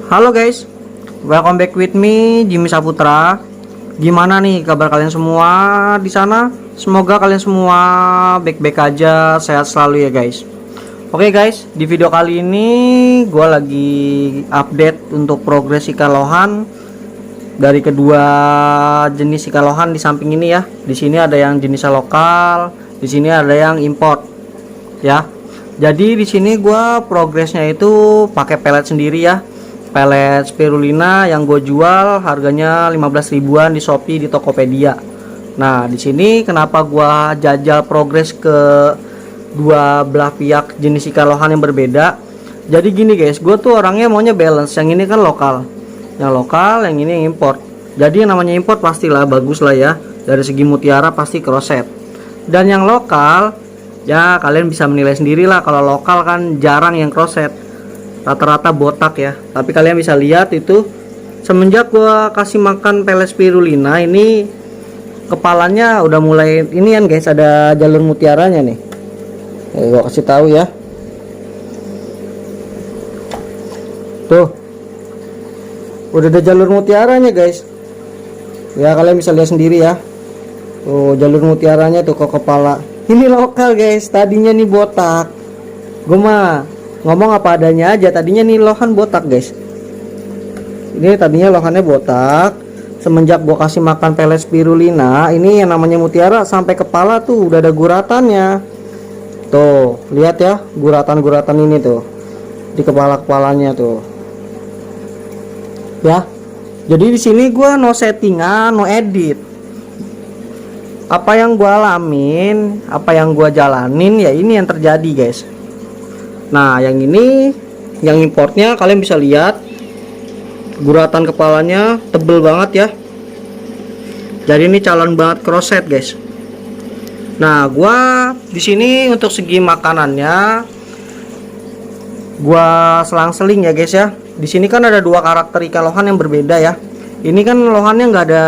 Halo guys, welcome back with me Jimmy Saputra. Gimana nih kabar kalian semua di sana? Semoga kalian semua baik-baik aja, sehat selalu ya guys. Oke guys, di video kali ini gue lagi update untuk progres ikan lohan dari kedua jenis ikan lohan di samping ini ya. Di sini ada yang jenisnya lokal, di sini ada yang import ya. Jadi di sini gue progresnya itu pakai pelet sendiri ya. Pelet spirulina yang gue jual harganya 15 ribuan di Shopee, di Tokopedia. Nah, di sini kenapa gue jajal progres ke dua belah pihak jenis ikan lohan yang berbeda. Jadi gini guys, gue tuh orangnya maunya balance. Yang ini kan lokal, yang ini yang import. Jadi yang namanya import pastilah bagus lah ya. Dari segi mutiara pasti crosset. Dan yang lokal, ya kalian bisa menilai sendirilah. Kalau lokal kan jarang yang crosset, rata-rata botak ya. Tapi kalian bisa lihat itu semenjak gua kasih makan pelet spirulina ini kepalanya udah mulai ini kan guys, ada jalur mutiaranya nih. Gua kasih tahu ya. Tuh. Udah ada jalur mutiaranya guys. Ya kalian bisa lihat sendiri ya. Tuh jalur mutiaranya tuh ke kepala. Ini lokal guys, tadinya nih botak. Gua mah ngomong apa adanya aja, tadinya nih lohan botak guys. Ini tadinya lohannya botak. Semenjak gua kasih makan pelet spirulina, ini yang namanya mutiara sampai kepala tuh udah ada guratannya. Tuh, lihat ya, guratan-guratan ini tuh di kepala-kepalanya tuh. Ya. Jadi di sini gua no settingan, no edit. Apa yang gua alamin, apa yang gua jalanin ya ini yang terjadi guys. Nah yang ini, yang importnya kalian bisa lihat guratan kepalanya tebel banget ya. Jadi ini calon banget crosset guys. Nah gua di sini untuk segi makanannya gua selang-seling ya guys ya. Di sini kan ada dua karakter ikan lohan yang berbeda ya. Ini kan lohannya nggak ada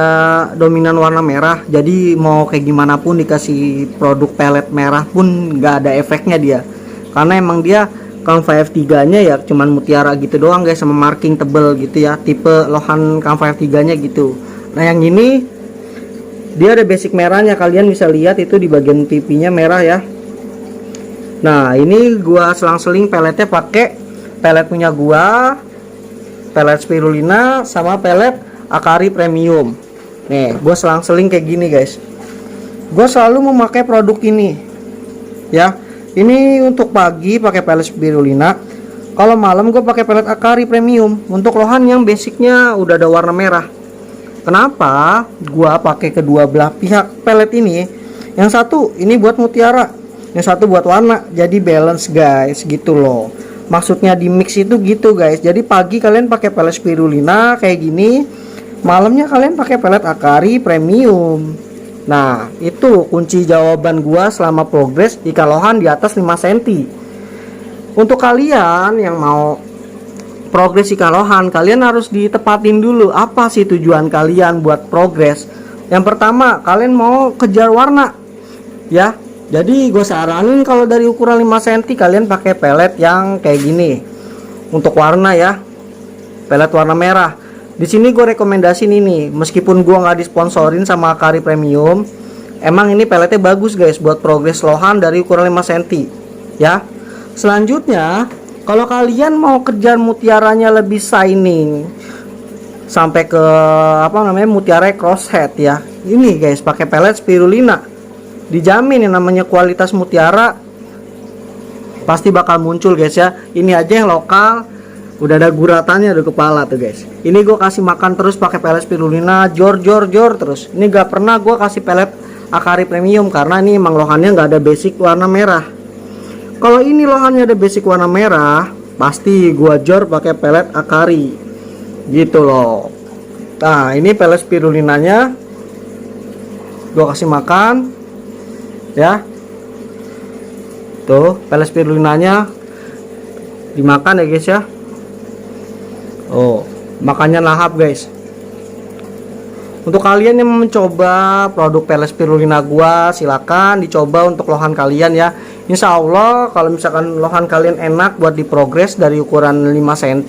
dominan warna merah, jadi mau kayak gimana pun dikasih produk pelet merah pun nggak ada efeknya dia. Karena emang dia Kang 5 nya ya cuman mutiara gitu doang guys, sama marking tebel gitu ya, tipe lohan Kang 5 nya gitu. Nah yang ini dia ada basic merahnya, kalian bisa lihat itu di bagian pipinya merah ya. Nah ini gua selang-seling peletnya pakai pelet punya gua, pelet spirulina sama pelet Akari premium. Nih gua selang-seling kayak gini guys. Gua selalu memakai produk ini ya. Ini untuk pagi pakai pelet spirulina, kalau malam gue pakai pelet Akari premium untuk lohan yang basicnya udah ada warna merah. Kenapa gue pakai kedua belah pihak pelet ini? Yang satu ini buat mutiara, yang satu buat warna, jadi balance guys gitu loh. Maksudnya di mix itu gitu guys. Jadi pagi kalian pakai pelet spirulina kayak gini, malamnya kalian pakai pelet Akari premium. Nah itu kunci jawaban gua selama progres ikan lohan di atas 5 cm. Untuk kalian yang mau progres ikan lohan, kalian harus ditepatin dulu apa sih tujuan kalian buat progres. Yang pertama, kalian mau kejar warna ya. Jadi gue saranin kalau dari ukuran 5 cm kalian pakai pelet yang kayak gini untuk warna ya, pelet warna merah. Di sini gue rekomendasiin ini, meskipun gue nggak disponsorin sama Akari Premium, emang ini peletnya bagus guys buat progres lohan dari ukuran 5 cm ya. Selanjutnya, kalau kalian mau kejar mutiaranya lebih shining sampai ke apa namanya mutiara crosshead ya, ini guys pakai pelet spirulina, dijamin yang namanya kualitas mutiara pasti bakal muncul guys ya. Ini aja yang lokal udah ada guratannya di kepala tuh guys. Ini gue kasih makan terus pakai pelet spirulina, jor terus. Ini gak pernah gue kasih pelet Akari premium karena ini emang lohannya nggak ada basic warna merah. Kalau ini lohannya ada basic warna merah, pasti gue jor pakai pelet Akari gitu loh. Nah ini pelet spirulinanya gue kasih makan ya. Tuh pelet spirulinanya dimakan ya guys ya. Oh, makannya lahap guys. Untuk kalian yang mencoba produk pelet spirulina gua, silakan dicoba untuk lohan kalian ya. Insya Allah kalau misalkan lohan kalian enak buat diprogres dari ukuran 5 cm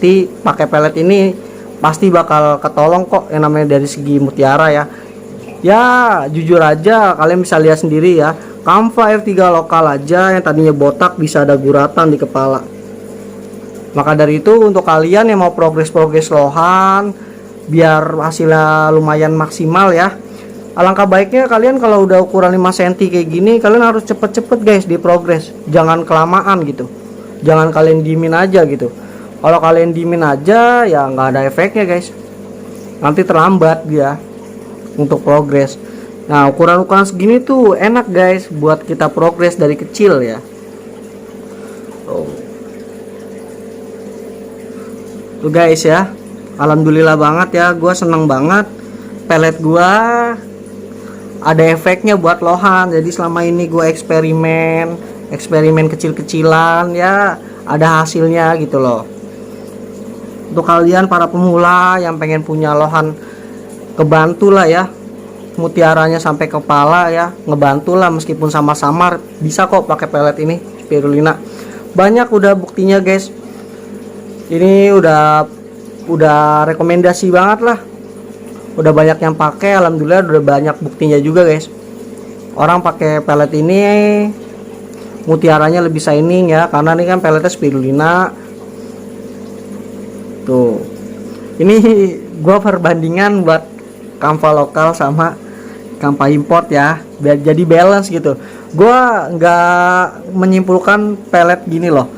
pakai pelet ini pasti bakal ketolong kok yang namanya dari segi mutiara ya. Ya jujur aja kalian bisa lihat sendiri ya, Kampa R3 lokal aja yang tadinya botak bisa ada guratan di kepala. Maka dari itu untuk kalian yang mau progres lohan biar hasilnya lumayan maksimal ya, alangkah baiknya kalian kalau udah ukuran 5 cm kayak gini kalian harus cepet-cepet guys di progres, jangan kelamaan gitu, jangan kalian diemin aja gitu. Kalau kalian diemin aja ya nggak ada efeknya guys, nanti terlambat dia untuk progres. Nah ukuran-ukuran segini tuh enak guys buat kita progres dari kecil ya. Tuh guys ya, alhamdulillah banget ya, gua seneng banget pelet gua ada efeknya buat lohan. Jadi selama ini gue eksperimen kecil-kecilan ya ada hasilnya gitu loh. Untuk kalian para pemula yang pengen punya lohan, kebantu lah ya, mutiaranya sampai kepala ya, ngebantu lah meskipun sama samar, bisa kok pakai pelet ini spirulina. Banyak udah buktinya guys, ini udah rekomendasi banget lah, udah banyak yang pakai, alhamdulillah udah banyak buktinya juga guys. Orang pakai pelet ini mutiaranya lebih shining ya, karena ini kan peletnya spirulina. Tuh, ini gua perbandingan buat Kampa lokal sama Kampa import ya, biar jadi balance gitu. Gua nggak menyimpulkan pelet gini loh,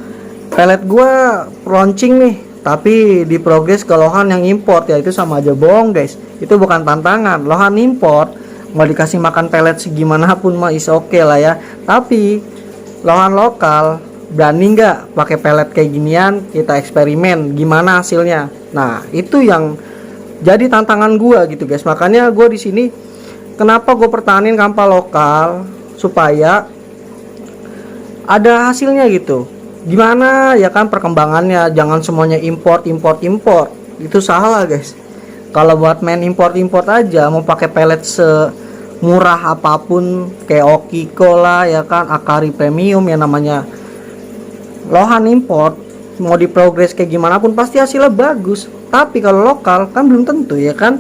pelet gua launching nih tapi di progres ke lohan yang import ya, itu sama aja bohong guys. Itu bukan tantangan. Lohan import mau dikasih makan pelet segimanapun mah is oke lah ya, tapi lohan lokal berani nggak pakai pelet kayak ginian, kita eksperimen gimana hasilnya. Nah itu yang jadi tantangan gua gitu guys. Makanya gua di sini kenapa gue pertahanin Kampa lokal, supaya ada hasilnya gitu. Gimana ya kan perkembangannya, jangan semuanya import. Itu salah guys. Kalau buat main import aja, mau pakai pelet semurah apapun kayak Okiko lah ya kan, Akari Premium yang namanya lohan import, mau diprogres kayak gimana pun pasti hasilnya bagus. Tapi kalau lokal kan belum tentu ya kan,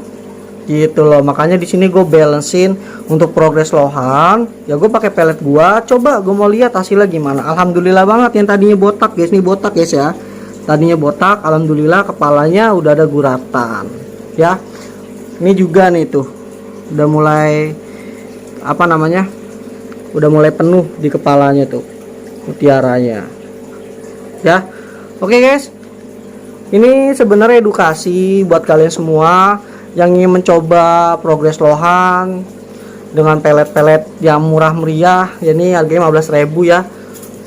gitu loh. Makanya di sini gue balancein untuk progres lohan ya, gue pakai pelet gua, coba gue mau lihat hasilnya gimana. Alhamdulillah banget, yang tadinya botak guys, ini botak guys ya, tadinya botak, alhamdulillah kepalanya udah ada guratan ya. Ini juga nih tuh udah mulai apa namanya, udah mulai penuh di kepalanya tuh mutiaranya ya. Oke guys, ini sebenarnya edukasi buat kalian semua yang ingin mencoba progres lohan dengan pelet-pelet yang murah meriah ya. Ini harganya 15.000 ya,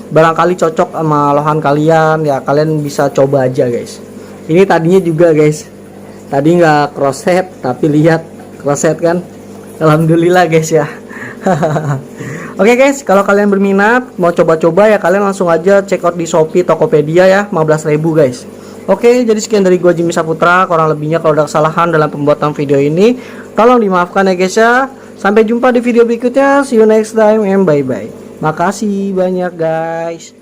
barangkali cocok sama lohan kalian ya, kalian bisa coba aja guys. Ini tadinya juga guys, tadi nggak crosshead tapi lihat crosshead kan, alhamdulillah guys ya. Oke guys, kalau kalian berminat mau coba-coba ya, kalian langsung aja check out di Shopee, Tokopedia ya, 15.000 guys. Oke, jadi sekian dari gua Jimmy Saputra. Kurang lebihnya kalau ada kesalahan dalam pembuatan video ini tolong dimaafkan ya guys ya. Sampai jumpa di video berikutnya. See you next time and bye bye. Makasih banyak guys.